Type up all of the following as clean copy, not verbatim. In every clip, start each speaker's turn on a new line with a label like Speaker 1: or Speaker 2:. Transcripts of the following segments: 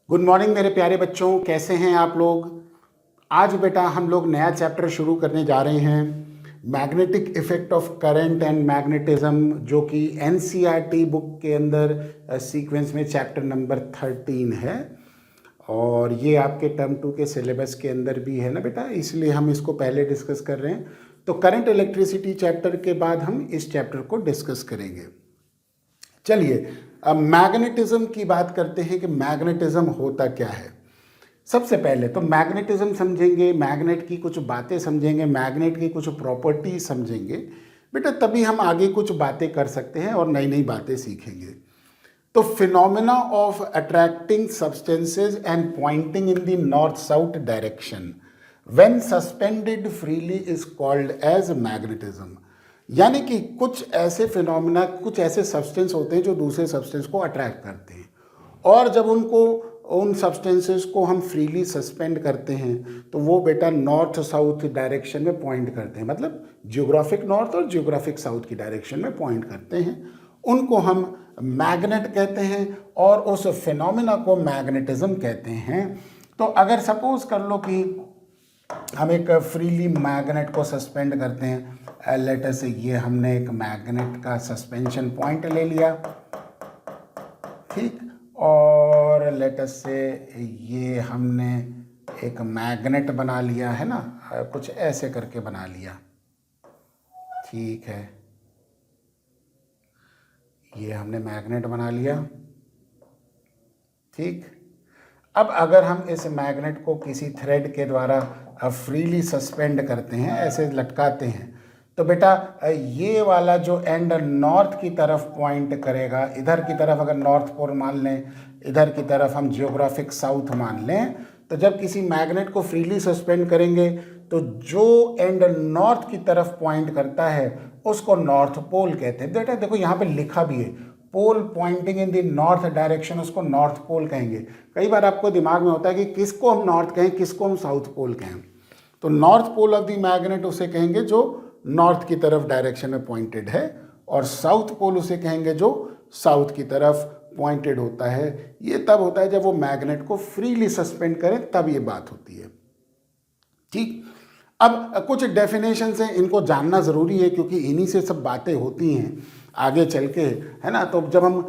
Speaker 1: Good morning मेरे प्यारे बच्चों, कैसे हैं आप लोग। आज बेटा हम लोग नया चैप्टर शुरू करने जा रहे हैं, magnetic effect of current and magnetism, जो कि एनसीईआरटी बुक के अंदर सीक्वेंस में चैप्टर नंबर 13 है। और ये आपके टर्म 2 के सिलेबस के अंदर भी है ना बेटा, इसलिए हम इसको पहले डिस्कस कर रहे हैं। तो करंट इलेक्ट्रिसिटी चैप्टर के बाद हम इस चैप्टर को डिस्कस करेंगे। चलिए अब मैग्नेटिज्म की बात करते हैं कि मैग्नेटिज्म होता क्या है। सबसे पहले तो मैग्नेटिज्म समझेंगे, मैग्नेट की कुछ बातें समझेंगे, मैग्नेट की कुछ प्रॉपर्टी समझेंगे बेटा, तभी हम आगे कुछ बातें कर सकते हैं और नई नई बातें सीखेंगे। तो phenomena of attracting substances and pointing in the north south direction when suspended freely is called as magnetism. यानी कि कुछ ऐसे फिनोमेना, कुछ ऐसे सब्सटेंस होते हैं जो दूसरे सब्सटेंस को अट्रैक्ट करते हैं, और जब उन सब्सटेंसेस को हम फ्रीली सस्पेंड करते हैं तो वो बेटा नॉर्थ साउथ डायरेक्शन में पॉइंट करते हैं, मतलब जियोग्राफिक नॉर्थ और जियोग्राफिक साउथ की डायरेक्शन में पॉइंट करते हैं। उनको हम मैग्नेट कहते हैं और उस फिनोमेना को मैग्नेटिज्म कहते हैं। तो अगर सपोज कर लो कि हम एक फ्रीली मैग्नेट को सस्पेंड करते हैं, लेट अस से ये हमने एक मैग्नेट का सस्पेंशन पॉइंट ले लिया, ठीक, और लेट अस से ये हमने एक मैग्नेट बना लिया है ना, कुछ ऐसे करके बना लिया, ठीक है, ये हमने मैग्नेट बना लिया, ठीक। अब अगर हम इस मैग्नेट को किसी थ्रेड के द्वारा फ्रीली सस्पेंड करते हैं, ऐसे लटकाते हैं, तो बेटा ये वाला जो एंड नॉर्थ की तरफ पॉइंट करेगा, इधर की तरफ अगर नॉर्थ पोल मान लें, इधर की तरफ हम जियोग्राफिक साउथ मान लें, तो जब किसी मैग्नेट को फ्रीली सस्पेंड करेंगे तो जो एंड नॉर्थ की तरफ पॉइंट करता है उसको नॉर्थ पोल कहते हैं। बेटा देखो यहाँ पे लिखा भी है, pole pointing in the north direction, उसको नॉर्थ पोल कहेंगे। कई बार आपको दिमाग में होता है कि किसको हम नॉर्थ कहें, किसको हम साउथ पोल कहें। तो north pole of the magnet उसे कहेंगे जो नॉर्थ की तरफ डायरेक्शन में पॉइंटेड है, और साउथ पोल उसे कहेंगे जो साउथ की तरफ पॉइंटेड होता है। ये तब होता है जब वो मैग्नेट को फ्रीली सस्पेंड करें, तब ये बात होती है, ठीक। अब कुछ डेफिनेशंस हैं, इनको जानना ज़रूरी है क्योंकि इन्हीं से सब बातें होती हैं आगे चल के, है ना। तो जब हम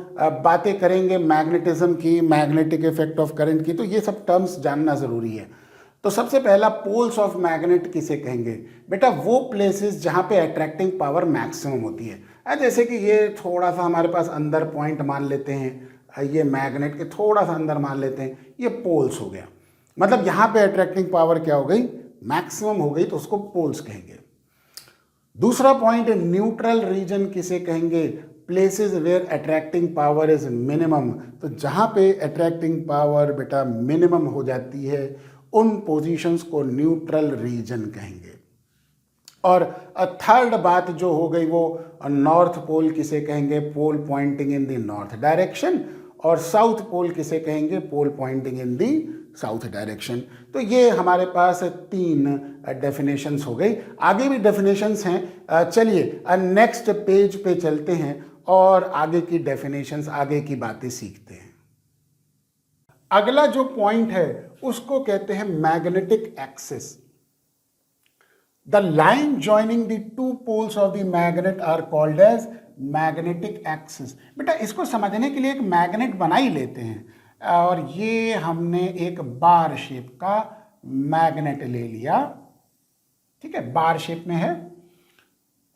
Speaker 1: बातें करेंगे मैग्नेटिज्म की, मैग्नेटिक इफेक्ट ऑफ करंट की, तो ये सब टर्म्स जानना ज़रूरी है। तो सबसे पहला, पोल्स ऑफ मैग्नेट किसे कहेंगे बेटा? वो प्लेसेस जहाँ पे अट्रैक्टिंग पावर मैक्सिमम होती है। जैसे कि ये थोड़ा सा हमारे पास अंदर पॉइंट मान लेते हैं, ये मैग्नेट के थोड़ा सा अंदर मान लेते हैं, ये पोल्स हो गया। मतलब यहाँ पे अट्रैक्टिंग पावर क्या हो गई? मैक्सिमम हो गई, तो उसको पोल्स कहेंगे। दूसरा पॉइंट, न्यूट्रल रीजन किसे कहेंगे? Places where attracting power is minimum. तो जहाँ पे अट्रैक्टिंग पावर बेटा मिनिमम हो जाती है, उन पोजीशंस को न्यूट्रल रीजन कहेंगे। और थर्ड बात जो हो गई वो नॉर्थ पोल किसे कहेंगे? Pole pointing in the north direction. और साउथ पोल किसे कहेंगे? Pole pointing in the south direction. तो ये हमारे पास 3 डेफिनेशंस हो गई। आगे भी डेफिनेशंस हैं, चलिए नेक्स्ट पेज पे चलते हैं और आगे की डेफिनेशंस, आगे की बातें सीखते हैं। अगला जो पॉइंट है उसको कहते हैं magnetic axis. The line joining the 2 poles of the magnet are called as magnetic axis. बेटा इसको समझने के लिए एक मैग्नेट बना ही लेते हैं, और ये हमने एक बार शेप का मैग्नेट ले लिया, ठीक है, बार शेप में है,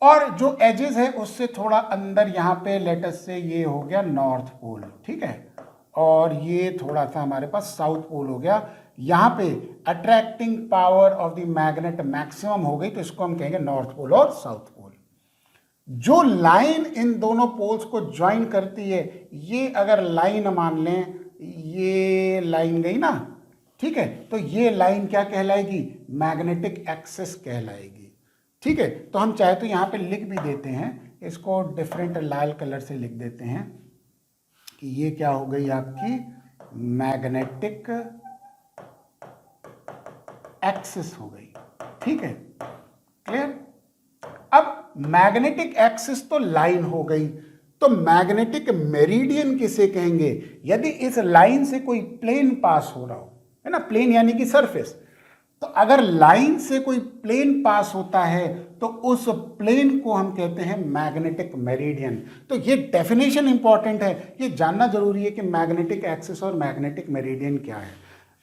Speaker 1: और जो एजेस है उससे थोड़ा अंदर यहाँ पे लेटस से ये हो गया नॉर्थ पोल, ठीक है, और ये थोड़ा सा हमारे पास साउथ पोल हो गया। यहाँ पे attracting power of the magnet maximum हो गई, तो इसको हम कहेंगे नॉर्थ पोल और साउथ पोल। जो लाइन इन दोनों पोल्स को ज्वाइन करती है, ये अगर लाइन मान लें, ये लाइन गई ना, ठीक है, तो ये लाइन क्या कहलाएगी? मैग्नेटिक एक्सिस कहलाएगी, ठीक है। तो हम चाहे तो यहाँ पे लिख भी देते हैं, इसको डिफरेंट लाल कलर से लिख देते हैं कि ये क्या हो गई आपकी मैग्नेटिक एक्सिस हो गई, ठीक है, क्लियर। अब मैग्नेटिक एक्सिस तो लाइन हो गई, तो मैग्नेटिक मेरिडियन किसे कहेंगे? यदि इस लाइन से कोई प्लेन पास हो रहा हो, है ना, प्लेन यानी कि सरफेस, तो अगर लाइन से कोई प्लेन पास होता है तो उस प्लेन को हम कहते हैं मैग्नेटिक मेरिडियन। तो ये डेफिनेशन इंपॉर्टेंट है, ये जानना जरूरी है कि मैग्नेटिक एक्सिस और मैग्नेटिक मेरिडियन क्या है,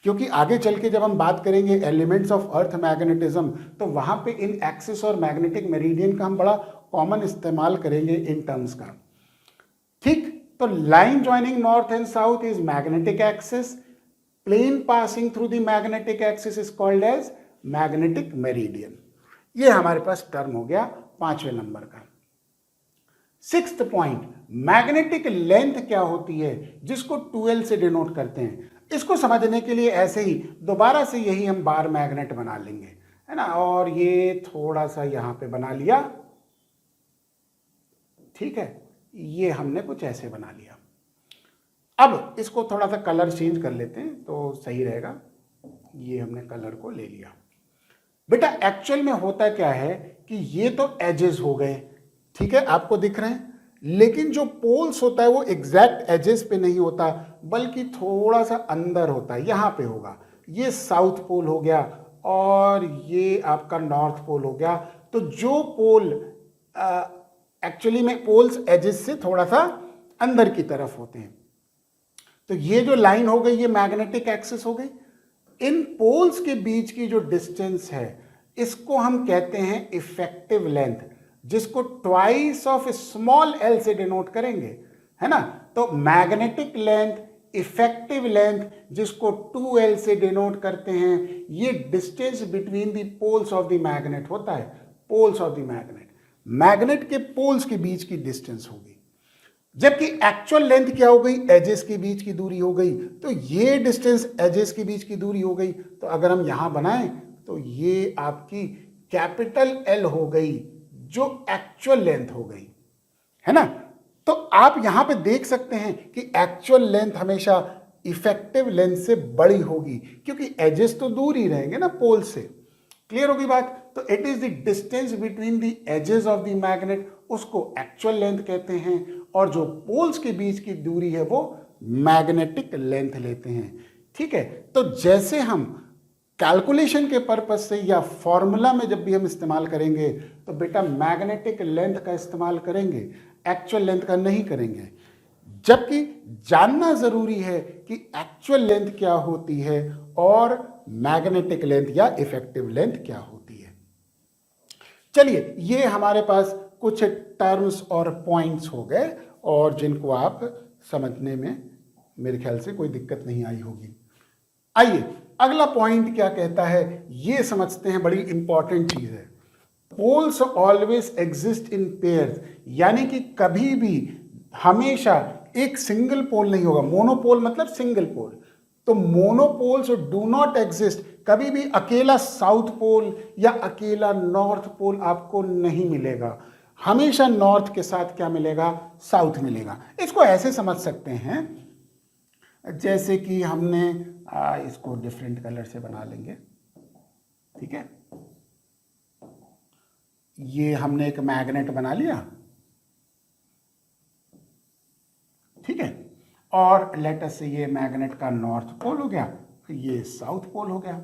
Speaker 1: क्योंकि आगे चल के जब हम बात करेंगे एलिमेंट्स ऑफ अर्थ मैग्नेटिज्म तो वहां पे इन एक्सिस और मैग्नेटिक मेरिडियन का हम बड़ा कॉमन इस्तेमाल करेंगे इन टर्म्स का। ठीक, तो line joining north and south is magnetic axis, plane passing through the magnetic axis is called as magnetic meridian। ये हमारे पास टर्म हो गया 5वें नंबर का। 6th पॉइंट, मैग्नेटिक लेंथ क्या होती है, जिसको 2L से डिनोट करते हैं। इसको समझने के लिए ऐसे ही दोबारा से यही हम बार मैग्नेट बना लेंगे, है ना, और ये थोड़ा सा यहां पे बना लिया, ठीक है, ये हमने कुछ ऐसे बना लिया। अब इसको थोड़ा सा कलर चेंज कर लेते हैं तो सही रहेगा। ये हमने कलर को ले लिया। बेटा एक्चुअल में होता क्या है कि ये तो एजेस हो गए, ठीक है, आपको दिख रहे हैं, लेकिन जो पोल्स होता है वो एग्जैक्ट एजेस पे नहीं होता बल्कि थोड़ा सा अंदर होता है, यहां पे होगा। ये साउथ पोल हो गया और ये आपका नॉर्थ पोल हो गया। तो जो पोल एक्चुअली में पोल्स एजेस से थोड़ा सा अंदर की तरफ होते हैं, तो ये जो लाइन हो गई ये मैग्नेटिक एक्सिस हो गई। इन पोल्स के बीच की जो डिस्टेंस है इसको हम कहते हैं इफेक्टिव लेंथ, जिसको ट्वाइस ऑफ स्मॉल एल से डिनोट करेंगे, है ना। तो मैग्नेटिक लेंथ, इफेक्टिव लेंथ, जिसको 2L से डिनोट करते हैं, ये distance between the poles of the magnet होता है। Poles of the magnet, magnet के पोल्स के बीच की डिस्टेंस होगी। जबकि एक्चुअल लेंथ क्या हो गई, एजेस के बीच की दूरी हो गई। तो ये डिस्टेंस एजेस के बीच की दूरी हो गई। तो अगर हम यहां बनाएं तो ये आपकी कैपिटल एल हो गई, जो एक्चुअल लेंथ हो गई, है ना। तो आप यहां पे देख सकते हैं कि एक्चुअल लेंथ हमेशा इफेक्टिव लेंथ से बड़ी होगी, क्योंकि एजेस तो दूर ही रहेंगे ना पोल से। क्लियर होगी बात। तो it is the distance between the edges of the magnet, उसको एक्चुअल लेंथ कहते हैं, और जो पोल्स के बीच की दूरी है वो मैग्नेटिक लेंथ लेते हैं। ठीक है, तो जैसे हम कैलकुलेशन के पर्पज से या फॉर्मूला में जब भी हम इस्तेमाल करेंगे तो बेटा मैग्नेटिक लेंथ का इस्तेमाल करेंगे, एक्चुअल लेंथ का नहीं करेंगे। जबकि जानना जरूरी है कि एक्चुअल लेंथ क्या होती है और मैग्नेटिक लेंथ या इफेक्टिव लेंथ क्या होती है। चलिए, ये हमारे पास कुछ टर्म्स और पॉइंट्स हो गए और जिनको आप समझने में मेरे ख्याल से कोई दिक्कत नहीं आई होगी। आइए अगला पॉइंट क्या कहता है ये समझते हैं, बड़ी इंपॉर्टेंट चीज है। Poles always exist in pairs, यानी कि कभी भी हमेशा एक सिंगल पोल नहीं होगा। मोनोपोल मतलब सिंगल पोल। तो मोनोपोल्स डू नॉट एग्जिस्ट, कभी भी अकेला साउथ पोल या अकेला नॉर्थ पोल आपको नहीं मिलेगा। हमेशा नॉर्थ के साथ क्या मिलेगा, साउथ मिलेगा। इसको ऐसे समझ सकते हैं जैसे कि हमने इसको डिफरेंट कलर से बना लेंगे, ठीक है। ये हमने एक मैग्नेट बना लिया, ठीक है, और लेटस से ये मैग्नेट का नॉर्थ पोल हो गया, ये साउथ पोल हो गया।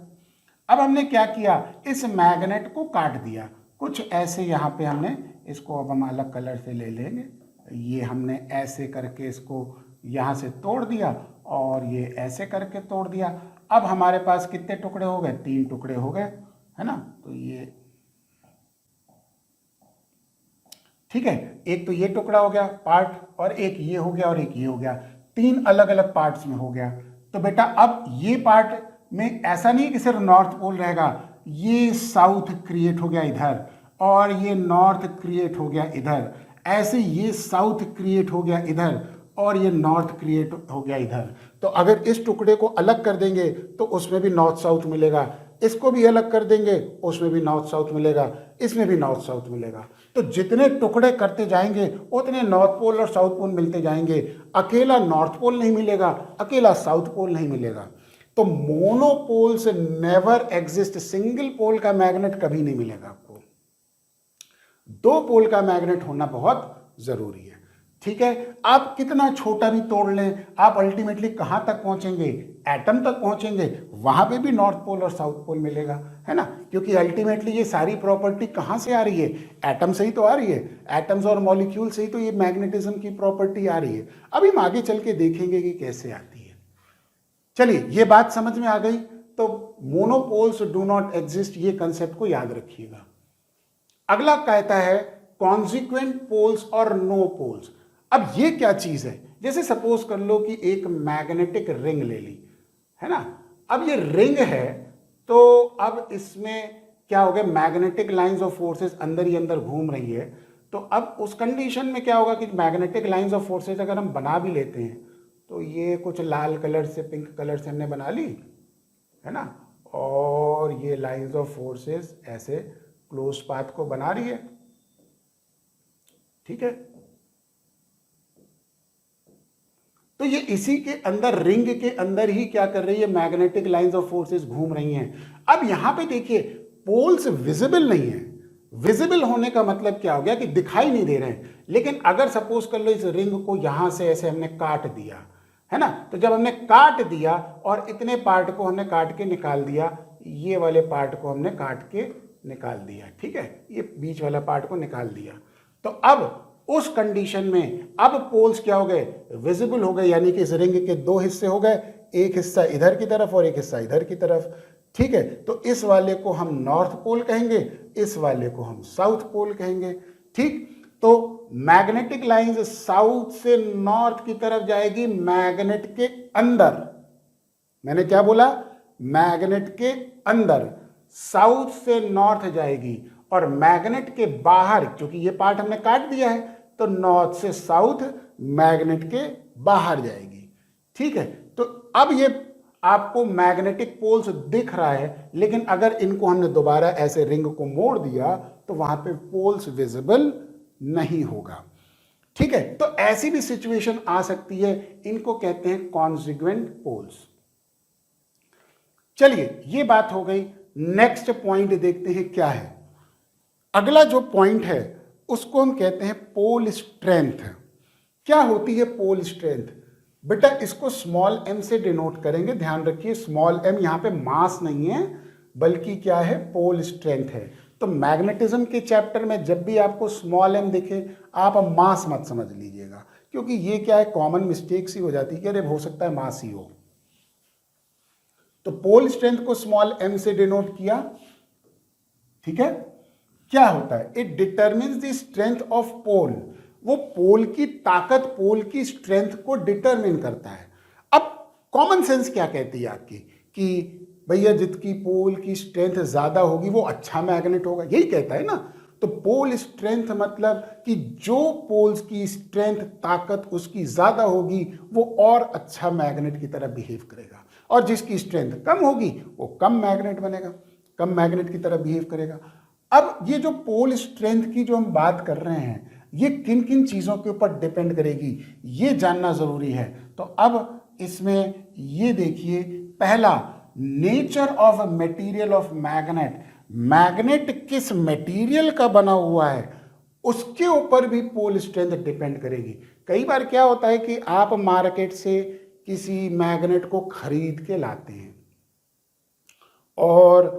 Speaker 1: अब हमने क्या किया, इस मैग्नेट को काट दिया कुछ ऐसे। यहाँ पे हमने इसको, अब हम अलग कलर से ले लेंगे, ये हमने ऐसे करके इसको यहाँ से तोड़ दिया और ये ऐसे करके तोड़ दिया। अब हमारे पास कितने टुकड़े हो गए, 3 टुकड़े हो गए, है ना। तो ये ठीक है, एक तो ये टुकड़ा हो गया पार्ट, और एक ये हो गया और एक ये हो गया, 3 अलग अलग पार्ट्स में हो गया। तो बेटा अब ये पार्ट में ऐसा नहीं कि सिर्फ नॉर्थ पोल रहेगा, ये साउथ क्रिएट हो गया इधर और ये नॉर्थ क्रिएट हो गया इधर, ऐसे ये साउथ क्रिएट हो गया इधर और ये नॉर्थ क्रिएट हो गया इधर। तो अगर इस टुकड़े को अलग कर देंगे तो उसमें भी नॉर्थ साउथ मिलेगा, इसको भी अलग कर देंगे उसमें भी नॉर्थ साउथ मिलेगा, इसमें भी नॉर्थ साउथ मिलेगा। तो जितने टुकड़े करते जाएंगे उतने नॉर्थ पोल और साउथ पोल मिलते जाएंगे। अकेला नॉर्थ पोल नहीं मिलेगा, अकेला साउथ पोल नहीं मिलेगा। तो monopoles never exist, single pole का मैग्नेट कभी नहीं मिलेगा आपको। 2 पोल का मैग्नेट होना बहुत जरूरी है। ठीक है, आप कितना छोटा भी तोड़ लें, आप अल्टीमेटली कहाँ तक पहुंचेंगे, एटम तक पहुंचेंगे, वहां पे भी नॉर्थ पोल और साउथ पोल मिलेगा, है ना, क्योंकि अल्टीमेटली ये सारी प्रॉपर्टी कहाँ से आ रही है, एटम से ही तो आ रही है, एटम्स और मॉलिक्यूल से ही तो ये मैग्नेटिज्म की प्रॉपर्टी आ रही है। अभी हम आगे चल के देखेंगे कि कैसे आती है। चलिए, ये बात समझ में आ गई, तो मोनोपोल्स डू नॉट एग्जिस्ट, ये कंसेप्ट को याद रखिएगा। अगला कहता है कॉन्सिक्वेंट पोल्स और नो पोल्स। अब ये क्या चीज है, जैसे सपोज कर लो कि एक मैग्नेटिक रिंग ले ली, है ना, अब ये रिंग है, तो अब इसमें क्या हो गया, मैग्नेटिक लाइंस ऑफ फोर्सेस अंदर ही अंदर घूम रही है, तो अब उस कंडीशन में क्या होगा कि मैग्नेटिक लाइंस ऑफ फोर्सेस अगर हम बना भी लेते हैं, तो ये कुछ लाल कलर से, पिंक कलर से हमने बना ली, है ना, और ये लाइंस ऑफ फोर्सेस ऐसे क्लोज पाथ को बना रही है, ठीक है, तो ये इसी के अंदर, रिंग के अंदर ही क्या कर रही है, मैग्नेटिक लाइंस ऑफ फोर्सेस घूम रही हैं। अब यहां पे देखिए पोल्स विजिबल नहीं है, विजिबल होने का मतलब क्या हो गया कि दिखाई नहीं दे रहे हैं, लेकिन अगर सपोज कर लो इस रिंग को यहां से ऐसे हमने काट दिया, है ना, तो जब हमने काट दिया और इतने पार्ट को हमने काट के निकाल दिया, ये वाले पार्ट को हमने काट के निकाल दिया, ठीक है, ये बीच वाला पार्ट को निकाल दिया, तो अब उस कंडीशन में अब पोल्स क्या हो गए, विजिबल हो गए, यानी कि इस रिंग के दो हिस्से हो गए, एक हिस्सा इधर की तरफ और एक हिस्सा इधर की तरफ, ठीक है, तो इस वाले को हम नॉर्थ पोल कहेंगे, इस वाले को हम साउथ पोल कहेंगे, ठीक, तो मैग्नेटिक लाइंस साउथ से नॉर्थ की तरफ जाएगी मैग्नेट के अंदर, मैंने क्या बोला, मैग्नेट के अंदर, साउथ से नॉर्थ जाएगी, और मैग्नेट के बाहर, क्योंकि ये पार्ट हमने काट दिया है, तो नॉर्थ से साउथ मैग्नेट के बाहर जाएगी, ठीक है, तो अब ये आपको मैग्नेटिक पोल्स दिख रहा है, लेकिन अगर इनको हमने दोबारा ऐसे रिंग को मोड़ दिया तो वहां पे पोल्स विजिबल नहीं होगा, ठीक है, तो ऐसी भी सिचुएशन आ सकती है, इनको कहते हैं कॉन्सिक्वेंट पोल्स। चलिए, ये बात हो गई, नेक्स्ट पॉइंट देखते हैं क्या है। अगला जो पॉइंट है उसको हम कहते हैं पोल स्ट्रेंथ। क्या होती है पोल स्ट्रेंथ, बेटा इसको स्मॉल एम से डिनोट करेंगे, ध्यान रखिए, स्मॉल एम यहां पे मास नहीं है, बल्कि क्या है, पोल स्ट्रेंथ है। तो मैग्नेटिज्म के चैप्टर में जब भी आपको स्मॉल एम दिखे, आप मास मत समझ लीजिएगा, क्योंकि ये क्या है, कॉमन मिस्टेक्स ही हो जाती है कि अरे हो सकता है मास ही हो। तो पोल स्ट्रेंथ को स्मॉल एम से डिनोट किया, ठीक है, क्या होता है, it determines the strength of pole, वो पोल की ताकत, पोल की स्ट्रेंथ को डिटरमिन करता है। अब कॉमन सेंस क्या कहती है आपकी कि भैया जितकी पोल की स्ट्रेंथ ज्यादा होगी वो अच्छा मैग्नेट होगा, यही कहता है ना, तो पोल स्ट्रेंथ मतलब कि जो पोल्स की स्ट्रेंथ, ताकत उसकी ज्यादा होगी वो और अच्छा मैग्नेट की तरह बिहेव करेगा, और जिसकी स्ट्रेंथ कम होगी वो कम मैग्नेट बनेगा, कम मैग्नेट की तरह बिहेव करेगा। अब ये जो पोल स्ट्रेंथ की जो हम बात कर रहे हैं, ये किन किन चीज़ों के ऊपर डिपेंड करेगी, ये जानना ज़रूरी है। तो अब इसमें ये देखिए, पहला, nature of material of magnet, magnet किस मटेरियल का बना हुआ है उसके ऊपर भी पोल स्ट्रेंथ डिपेंड करेगी। कई बार क्या होता है कि आप मार्केट से किसी मैग्नेट को खरीद के लाते हैं और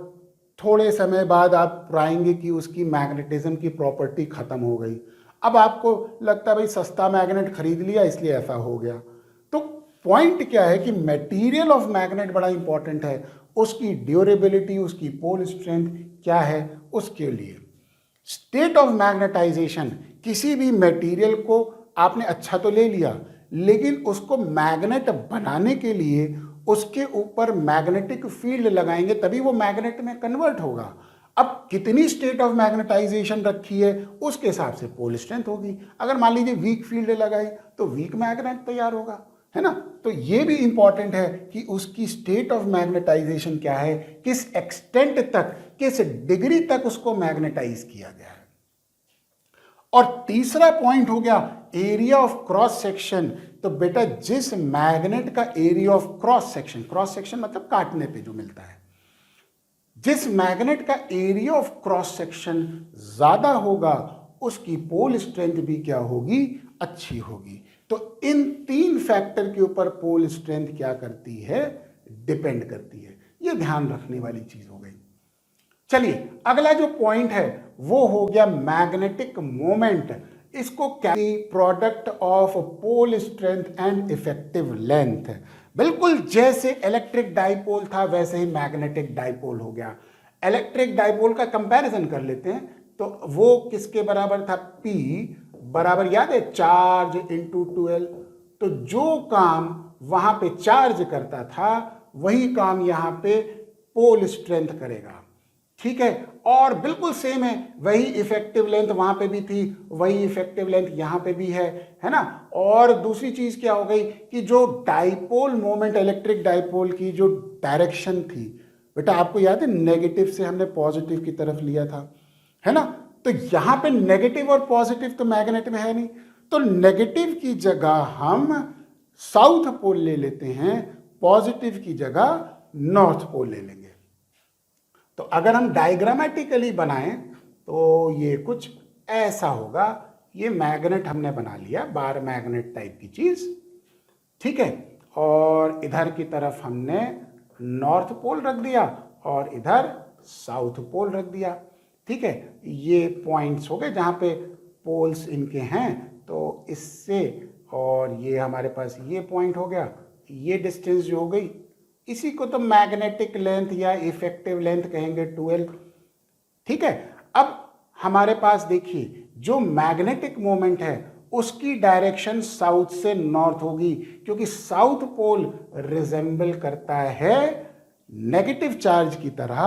Speaker 1: थोड़े समय बाद आप पाएंगे कि उसकी मैग्नेटिज्म की प्रॉपर्टी खत्म हो गई। अब आपको लगता है भाई सस्ता मैग्नेट खरीद लिया इसलिए ऐसा हो गया। तो पॉइंट क्या है कि मटेरियल ऑफ मैग्नेट बड़ा इंपॉर्टेंट है, उसकी ड्यूरेबिलिटी, उसकी पोल स्ट्रेंथ क्या है उसके लिए। स्टेट ऑफ मैग्नेटाइजेशन, किसी भी मटेरियल को आपने अच्छा तो ले लिया, लेकिन उसको मैग्नेट बनाने के लिए उसके ऊपर मैग्नेटिक फील्ड लगाएंगे तभी वो मैग्नेट में कन्वर्ट होगा। अब कितनी स्टेट ऑफ मैग्नेटाइजेशन रखी है उसके हिसाब से पोल स्ट्रेंथ होगी। अगर मान लीजिए वीक फील्ड लगाई तो वीक मैग्नेट तैयार होगा, है ना। तो ये भी इंपॉर्टेंट है कि उसकी स्टेट ऑफ मैग्नेटाइजेशन क्या है, किस एक्सटेंट तक, किस डिग्री तक उसको मैग्नेटाइज किया गया है। और तीसरा पॉइंट हो गया एरिया ऑफ क्रॉस सेक्शन। तो बेटा जिस मैग्नेट का एरिया ऑफ क्रॉस सेक्शन मतलब काटने पे जो मिलता है, जिस मैग्नेट का एरिया ऑफ क्रॉस सेक्शन ज्यादा होगा उसकी पोल स्ट्रेंथ भी क्या होगी, अच्छी होगी। तो इन 3 फैक्टर के ऊपर पोल स्ट्रेंथ क्या करती है, डिपेंड करती है। ये ध्यान रखने वाली चीज हो गई। चलिए अगला जो पॉइंट है वो हो गया मैग्नेटिक मोमेंट। इसको क्या, product of pole strength and effective length. बिल्कुल जैसे इलेक्ट्रिक डाइपोल था वैसे ही मैग्नेटिक डाइपोल हो गया। इलेक्ट्रिक डाइपोल का कंपैरिजन कर लेते हैं, तो वो किसके बराबर था, P बराबर याद है चार्ज इंटू 12। तो जो काम वहां पे चार्ज करता था वही काम यहां पे पोल स्ट्रेंथ करेगा, ठीक है। और बिल्कुल सेम है, वही इफेक्टिव लेंथ वहां पे भी थी, वही इफेक्टिव लेंथ यहां पे भी है ना। और दूसरी चीज क्या हो गई कि जो डाइपोल मोमेंट, इलेक्ट्रिक डाइपोल की जो डायरेक्शन थी, बेटा आपको याद है नेगेटिव से हमने पॉजिटिव की तरफ लिया था, है ना। तो यहां पे नेगेटिव और पॉजिटिव तो मैग्नेट में है नहीं, तो नेगेटिव की जगह हम साउथ पोल ले लेते हैं, पॉजिटिव की जगह नॉर्थ पोल ले लेंगे। तो अगर हम डायग्रामेटिकली बनाएं तो ये कुछ ऐसा होगा। ये मैग्नेट हमने बना लिया, बार मैग्नेट टाइप की चीज, ठीक है। और इधर की तरफ हमने नॉर्थ पोल रख दिया और इधर साउथ पोल रख दिया, ठीक है। ये पॉइंट्स हो गए जहां पे पोल्स इनके हैं, तो इससे और ये हमारे पास ये पॉइंट हो गया, ये डिस्टेंस जो हो गई, इसी को तो मैग्नेटिक लेंथ या इफेक्टिव लेंथ कहेंगे 12, ठीक है। अब हमारे पास देखिए जो मैग्नेटिक मोमेंट है उसकी डायरेक्शन साउथ से नॉर्थ होगी, क्योंकि साउथ पोल रिजेंबल करता है नेगेटिव चार्ज की तरह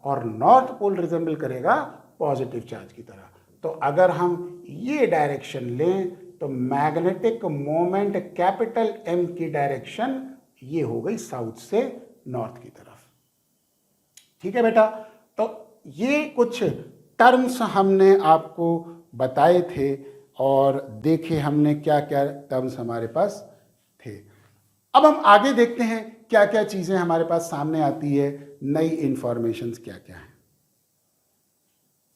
Speaker 1: और नॉर्थ पोल रिजेंबल करेगा पॉजिटिव चार्ज की तरह। तो अगर हम ये डायरेक्शन लें तो मैग्नेटिक मोमेंट कैपिटल M की डायरेक्शन ये हो गई साउथ से नॉर्थ की तरफ, ठीक है बेटा। तो ये कुछ टर्म्स हमने आपको बताए थे और देखे हमने क्या क्या टर्म्स हमारे पास थे। अब हम आगे देखते हैं क्या क्या चीजें हमारे पास सामने आती है, नई इंफॉर्मेशंस क्या क्या है।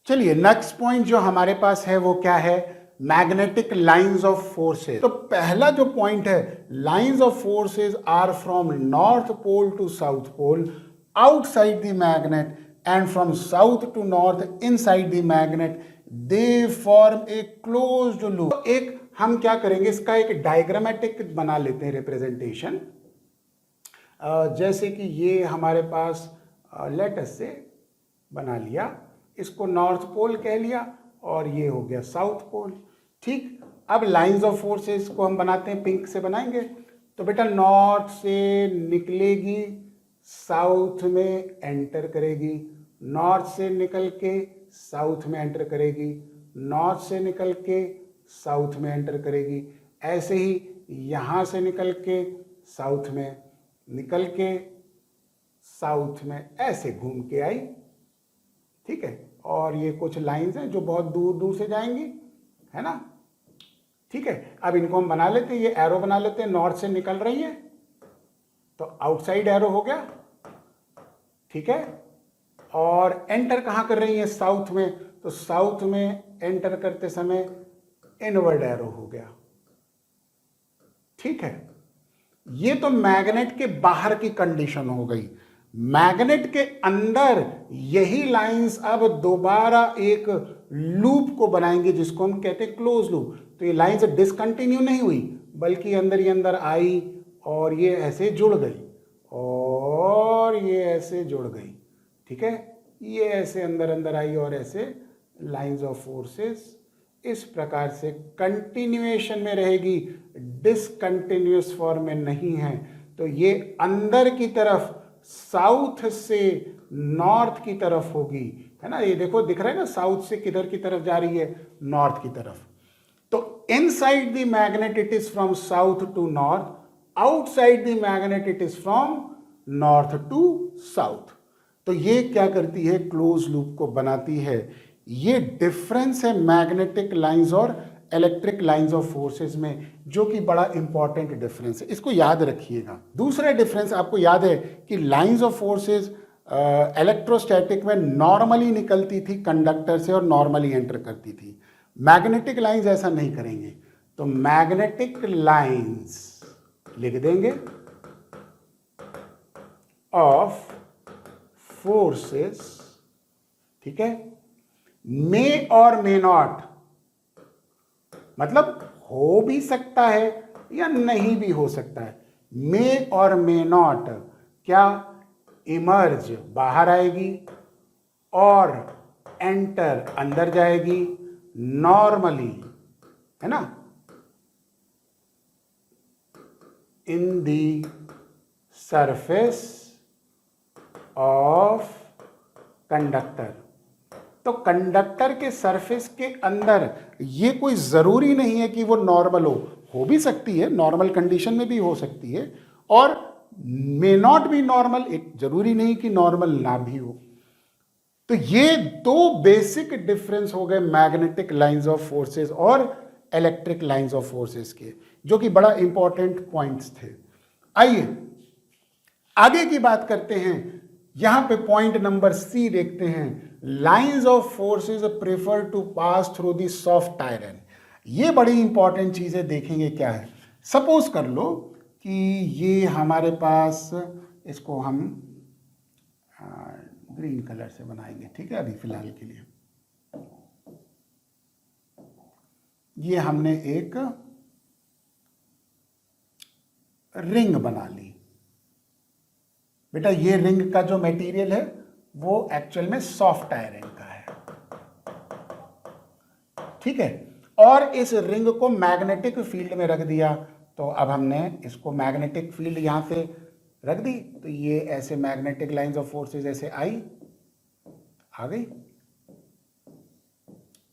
Speaker 1: चलिए नेक्स्ट पॉइंट जो हमारे पास है वो क्या है, मैग्नेटिक लाइंस ऑफ फोर्सेस। तो पहला जो पॉइंट है, lines of forces are from north pole to south pole outside the magnet and from south to north inside the magnet, they form a closed loop. एक हम क्या करेंगे, इसका एक डायग्रामेटिक बना लेते हैं रिप्रेजेंटेशन। जैसे कि ये हमारे पास लेटस से बना लिया, इसको नॉर्थ पोल कह लिया और ये हो गया साउथ पोल, ठीक। अब लाइंस ऑफ फोर्सेस को हम बनाते हैं, पिंक से बनाएंगे। तो बेटा नॉर्थ से निकलेगी, साउथ में एंटर करेगी, नॉर्थ से निकल के साउथ में एंटर करेगी, नॉर्थ से निकल के साउथ में एंटर करेगी। ऐसे ही यहाँ से निकल के साउथ में, निकल के साउथ में, ऐसे घूम के आई, ठीक है। और ये कुछ लाइंस हैं जो बहुत दूर दूर से जाएंगी, है ना, ठीक है। अब इनको हम बना लेते हैं, ये एरो बना लेते हैं, नॉर्थ से निकल रही है तो आउटसाइड एरो हो गया, ठीक है। और एंटर कहाँ कर रही है, साउथ में, तो साउथ में एंटर करते समय इनवर्ड एरो हो गया, ठीक है। ये तो मैग्नेट के बाहर की कंडीशन हो गई। मैग्नेट के अंदर यही लाइंस अब दोबारा एक लूप को बनाएंगे जिसको हम कहते हैं क्लोज लूप। तो ये लाइंस डिसकंटिन्यू नहीं हुई बल्कि अंदर ही अंदर आई और ये ऐसे जुड़ गई और ये ऐसे जुड़ गई, ठीक है। ये ऐसे अंदर अंदर आई और ऐसे लाइंस ऑफ फोर्सेस इस प्रकार से कंटिन्यूएशन में रहेगी, डिसकंटिन्यूअस फॉर्म में नहीं है। तो ये अंदर की तरफ साउथ से नॉर्थ की तरफ होगी, है ना। ये देखो दिख रहा है ना, साउथ से किधर की तरफ जा रही है, नॉर्थ की तरफ। तो inside the magnet it is from south to north, outside the magnet it is from north to south. तो ये क्या करती है, क्लोज लूप को बनाती है। ये डिफरेंस है मैग्नेटिक लाइंस और इलेक्ट्रिक लाइंस ऑफ फोर्सेस में, जो कि बड़ा इंपॉर्टेंट डिफरेंस है, इसको याद रखिएगा। दूसरा डिफरेंस आपको याद है कि लाइंस ऑफ फोर्सेस इलेक्ट्रोस्टैटिक में नॉर्मली निकलती थी कंडक्टर से और नॉर्मली एंटर करती थी। मैग्नेटिक लाइंस ऐसा नहीं करेंगे। तो मैग्नेटिक लाइंस लिख देंगे ऑफ फोर्सेस, ठीक है, मे और मे नॉट, मतलब हो भी सकता है या नहीं भी हो सकता है। मे और मे नॉट क्या इमर्ज बाहर आएगी और एंटर अंदर जाएगी नॉर्मली, है ना, इन दी सरफेस ऑफ कंडक्टर। तो कंडक्टर के सरफेस के अंदर ये कोई जरूरी नहीं है कि वो नॉर्मल हो भी सकती है, नॉर्मल कंडीशन में भी हो सकती है, और मे नॉट बी नॉर्मल, एक जरूरी नहीं कि नॉर्मल ना भी हो। तो ये दो बेसिक डिफरेंस हो गए मैग्नेटिक लाइंस ऑफ फोर्सेस और इलेक्ट्रिक लाइंस ऑफ फोर्सेस के, जो कि बड़ा इंपॉर्टेंट पॉइंट्स थे। आइए आगे की बात करते हैं। यहां पे पॉइंट नंबर सी देखते हैं, lines of forces prefer to pass through the soft iron. ये बड़ी इंपॉर्टेंट चीजें देखेंगे क्या है। सपोज कर लो कि ये हमारे पास, इसको हम ग्रीन कलर से बनाएंगे, ठीक है, अभी फिलहाल के लिए। ये हमने एक रिंग बना ली। बेटा ये रिंग का जो मटेरियल है वो एक्चुअल में सॉफ्ट आयरन का है, ठीक है, और इस रिंग को मैग्नेटिक फील्ड में रख दिया। तो अब हमने इसको मैग्नेटिक फील्ड यहां से रख दी, तो ये ऐसे मैग्नेटिक लाइंस ऑफ फोर्सेस ऐसे आ गई,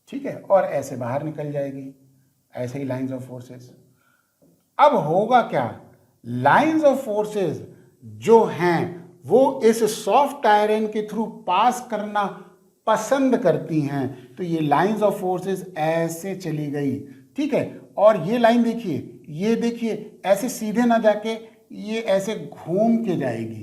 Speaker 1: ठीक है, और ऐसे बाहर निकल जाएगी, ऐसे ही लाइंस ऑफ फोर्सेस। अब होगा क्या, लाइंस ऑफ फोर्सेस जो हैं वो इस सॉफ्ट आयरन के थ्रू पास करना पसंद करती हैं। तो ये लाइंस ऑफ फोर्सेस ऐसे चली गई, ठीक है, और ये लाइन देखिए, ये देखिए ऐसे सीधे ना जाके ये ऐसे घूम के जाएगी,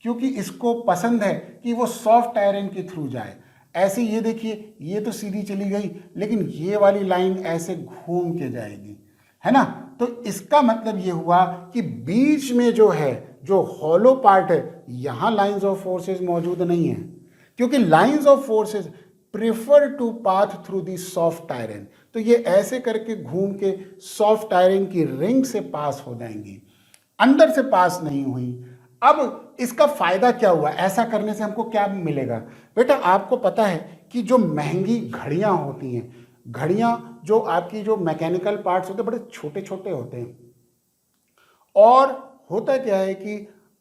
Speaker 1: क्योंकि इसको पसंद है कि वो सॉफ्ट आयरन के थ्रू जाए। ऐसे ये देखिए, ये तो सीधी चली गई, लेकिन ये वाली लाइन ऐसे घूम के जाएगी, है ना। तो इसका मतलब ये हुआ कि बीच में जो है, जो हॉलो पार्ट है, यहां लाइंस ऑफ फोर्सेस मौजूद नहीं है, क्योंकि lines of forces prefer to path through the soft iron. तो ये ऐसे करके घूम के सॉफ्ट आयरन की रिंग से पास हो जाएंगी, अंदर से पास नहीं हुई। अब इसका फायदा क्या हुआ, ऐसा करने से हमको क्या मिलेगा। बेटा आपको पता है कि जो महंगी घड़ियां होती हैं, घड़ियां जो आपकी जो मैकेनिकल पार्ट्स होते हैं बड़े छोटे छोटे होते हैं, और होता क्या है कि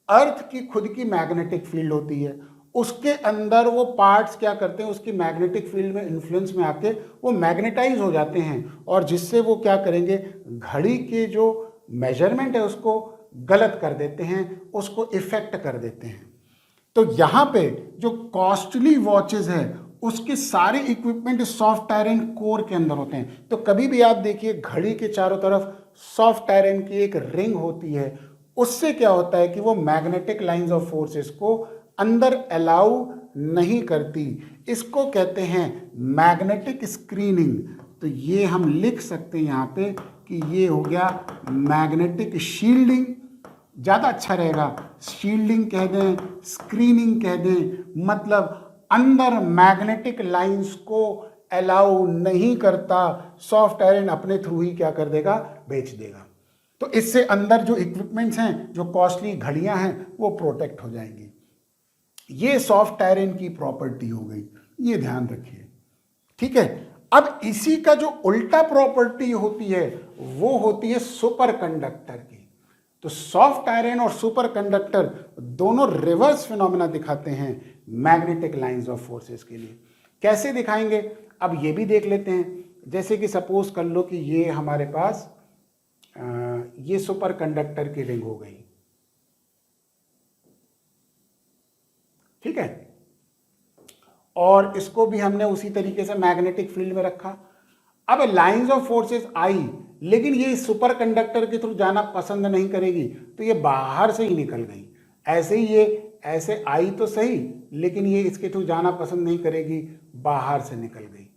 Speaker 1: अर्थ की खुद की मैग्नेटिक फील्ड होती है, उसके अंदर वो पार्ट्स क्या करते हैं, उसकी मैग्नेटिक फील्ड में इन्फ्लुएंस में आके वो मैग्नेटाइज हो जाते हैं, और जिससे वो क्या करेंगे, घड़ी के जो मेजरमेंट है उसको गलत कर देते हैं, उसको इफेक्ट कर देते हैं। तो यहाँ पे जो कॉस्टली वॉचेस हैं उसके सारे इक्विपमेंट सॉफ्ट आयरन कोर के अंदर होते हैं। तो कभी भी आप देखिए घड़ी के चारों तरफ सॉफ्ट आयरन की एक रिंग होती है, उससे क्या होता है कि वो मैग्नेटिक लाइंस ऑफ फोर्सेस को अंदर अलाउ नहीं करती। इसको कहते हैं मैग्नेटिक स्क्रीनिंग। तो ये हम लिख सकते हैं यहाँ पे कि ये हो गया मैग्नेटिक शील्डिंग, ज़्यादा अच्छा रहेगा, शील्डिंग कह दें, स्क्रीनिंग कह दें, मतलब अंदर मैग्नेटिक लाइंस को अलाउ नहीं करता, सॉफ्ट आयरन अपने थ्रू ही क्या कर देगा, बेच देगा। तो इससे अंदर जो इक्विपमेंट्स हैं, जो कॉस्टली घड़ियां हैं, वो प्रोटेक्ट हो जाएंगी। ये सॉफ्ट आयरन की प्रॉपर्टी हो गई, ये ध्यान रखिए, ठीक है। अब इसी का जो उल्टा प्रॉपर्टी होती है वो होती है सुपर कंडक्टर की। तो सॉफ्ट आयरन और सुपर कंडक्टर दोनों रिवर्स फिनोमेना दिखाते हैं मैग्नेटिक लाइंस ऑफ फोर्सेस के लिए। कैसे दिखाएंगे, अब ये भी देख लेते हैं। जैसे कि सपोज कर लो कि ये हमारे पास ये सुपर कंडक्टर की रिंग हो गई, ठीक है, और इसको भी हमने उसी तरीके से मैग्नेटिक फील्ड में रखा। अब लाइंस ऑफ फोर्सेस आई, लेकिन ये सुपर कंडक्टर के थ्रू जाना पसंद नहीं करेगी, तो ये बाहर से ही निकल गई। ऐसे ही ये ऐसे आई तो सही, लेकिन ये इसके थ्रू जाना पसंद नहीं करेगी, बाहर से निकल गई।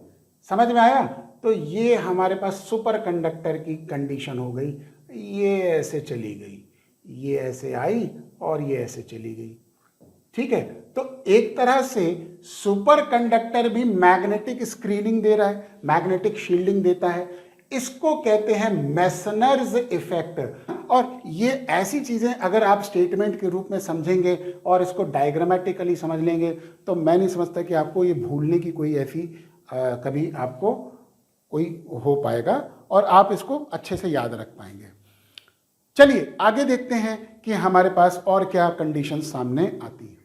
Speaker 1: समझ में आया? तो ये हमारे पास सुपर कंडक्टर की कंडीशन हो गई। ये ऐसे चली गई, ये ऐसे आई और ये ऐसे चली गई। ठीक है, तो एक तरह से सुपर कंडक्टर भी मैग्नेटिक स्क्रीनिंग दे रहा है, मैग्नेटिक शील्डिंग देता है। इसको कहते हैं मेसनर्स इफेक्ट। और ये ऐसी चीजें अगर आप स्टेटमेंट के रूप में समझेंगे और इसको डायग्रामेटिकली समझ लेंगे तो मैं नहीं समझता कि आपको ये भूलने की कोई ऐसी कभी आपको कोई हो पाएगा और आप इसको अच्छे से याद रख पाएंगे। चलिए आगे देखते हैं कि हमारे पास और क्या कंडीशन सामने आती है।